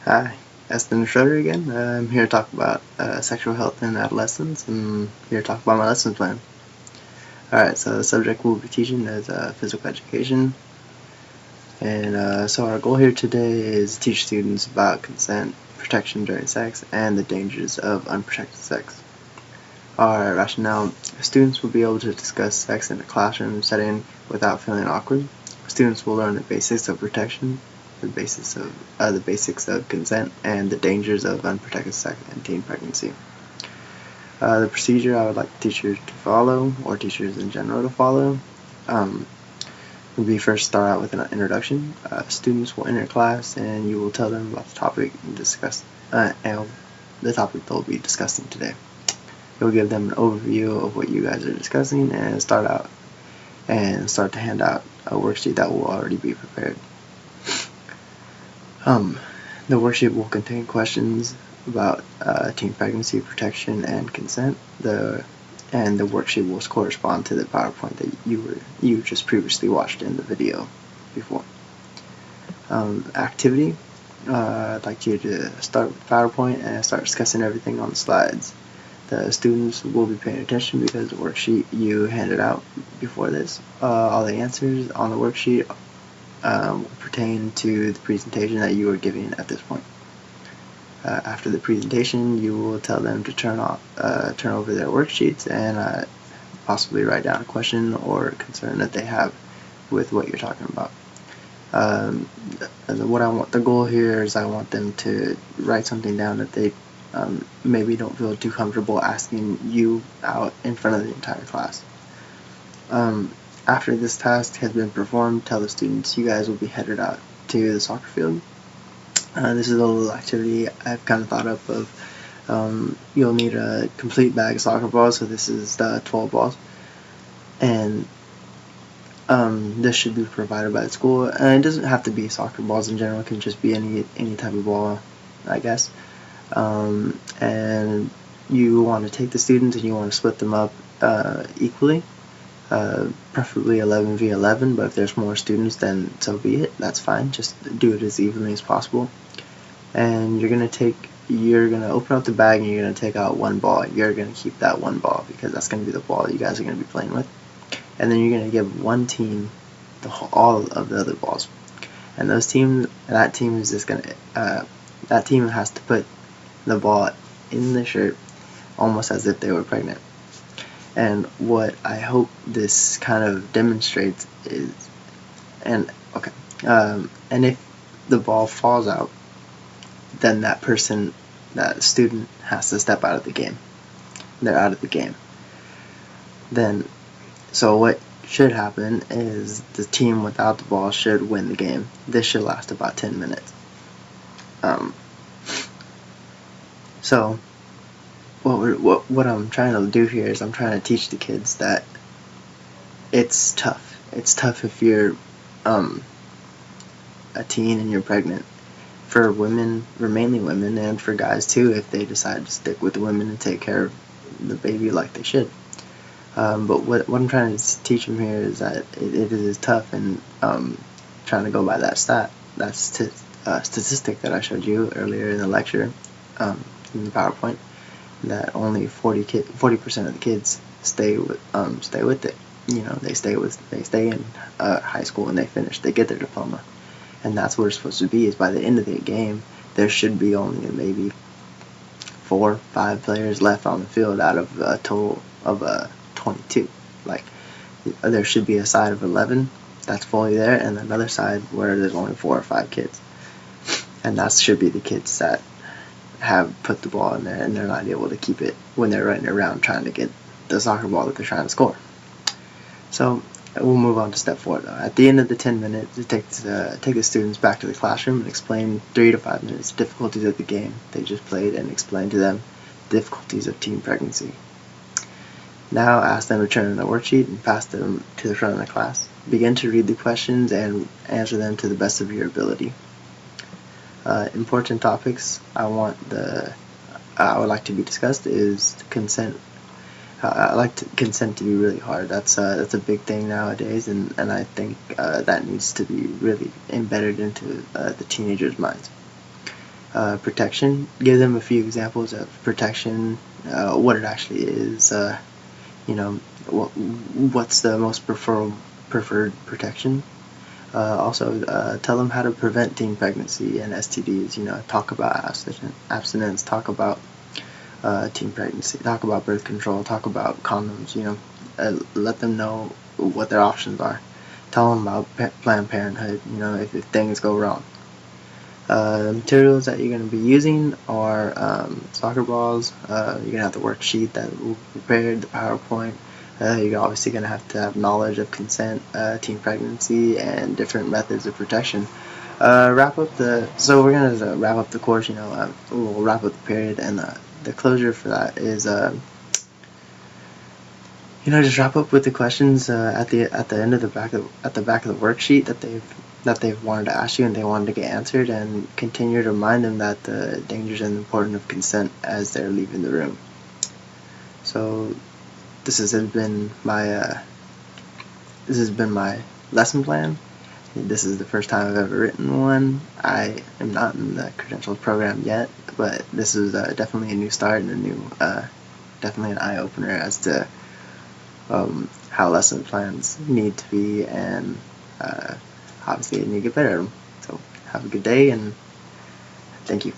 Hi, Eston Schroeder again. I'm here to talk about sexual health in adolescents and here to talk about my lesson plan. Alright, so the subject we'll be teaching is physical education. And so our goal here today is to teach students about consent, protection during sex, and the dangers of unprotected sex. Our rationale: students will be able to discuss sex in a classroom setting without feeling awkward. Students will learn the basics of protection, the basics of consent, and the dangers of unprotected sex and teen pregnancy. The procedure I would like teachers to follow, or teachers in general to follow, would be first start out with an introduction. Students will enter class, and you will tell them about the topic and the topic they'll be discussing today. You'll give them an overview of what you guys are discussing and start to hand out a worksheet that will already be prepared. The worksheet will contain questions about teen pregnancy, protection, and consent. The worksheet will correspond to the PowerPoint that you just previously watched in the video before. Activity: I'd like you to start with PowerPoint and start discussing everything on the slides. The students will be paying attention because the worksheet you handed out before this, all the answers on the worksheet will pertain to the presentation that you are giving at this point. After the presentation, you will tell them to turn over their worksheets and possibly write down a question or concern that they have with what you're talking about. The goal here is I want them to write something down that they maybe don't feel too comfortable asking you out in front of the entire class. After this task has been performed, tell the students you guys will be headed out to the soccer field. This is a little activity I've kind of thought up of. You'll need a complete bag of soccer balls, so this is 12 balls. And this should be provided by the school. And it doesn't have to be soccer balls in general, it can just be any type of ball, I guess. And you want to take the students and you want to split them up equally, preferably 11v11, but if there's more students, then so be it, that's fine, just do it as evenly as possible. And you're going to open up the bag and you're going to take out one ball. You're going to keep that one ball because that's going to be the ball you guys are going to be playing with. And then you're going to give one team all of the other balls. And that team has to put the ball in the shirt almost as if they were pregnant. And what I hope this kind of demonstrates is, and if the ball falls out, then that student has to step out of the game. They're out of the game. So what should happen is the team without the ball should win the game. This should last about 10 minutes. So what I'm trying to do here is I'm trying to teach the kids that it's tough. It's tough if you're a teen and you're pregnant. For women, or mainly women, and for guys too, if they decide to stick with the women and take care of the baby like they should. But what I'm trying to teach them here is that it is tough, and trying to go by that statistic that I showed you earlier in the lecture, in the PowerPoint, that only 40% of the kids stay with it. They stay in high school and they finish. They get their diploma, and that's what it's supposed to be. Is by the end of the game, there should be only maybe 4 or 5 players left on the field out of a total of 22. Like, there should be a side of 11 that's fully there, and another side where there's only 4 or 5 kids, and that should be the kids that have put the ball in there and they're not able to keep it when they're running around trying to get the soccer ball that they're trying to score. So we'll move on to step 4 though. At the end of the 10 minutes, take the students back to the classroom and explain 3 to 5 minutes difficulties of the game they just played, and explain to them difficulties of teen pregnancy. Now ask them to turn in the worksheet and pass them to the front of the class. Begin to read the questions and answer them to the best of your ability. Important topics I would like to be discussed is consent. I like consent to be really hard. That's a big thing nowadays, and I think that needs to be really embedded into the teenagers' minds. protection. Give them a few examples of protection, what it actually is, what's the most preferred protection. Also, tell them how to prevent teen pregnancy and STDs. Talk about abstinence, talk about teen pregnancy, talk about birth control, talk about condoms. Let them know what their options are. Tell them about Planned Parenthood. If things go wrong. Materials that you're going to be using are soccer balls. You're going to have the worksheet that will be prepared, the PowerPoint. You're obviously going to have knowledge of consent, teen pregnancy, and different methods of protection. So we're going to wrap up the course. We'll wrap up the period, and the closure for that is just wrap up with the questions at the end of the back of the worksheet that they've wanted to ask you and they wanted to get answered, and continue to remind them that the dangers and importance of consent as they're leaving the room. So this has been my lesson plan. This is the first time I've ever written one. I am not in the credentials program yet, but this is definitely a new start and definitely an eye-opener as to how lesson plans need to be, and obviously I need to get better at them. So have a good day, and thank you.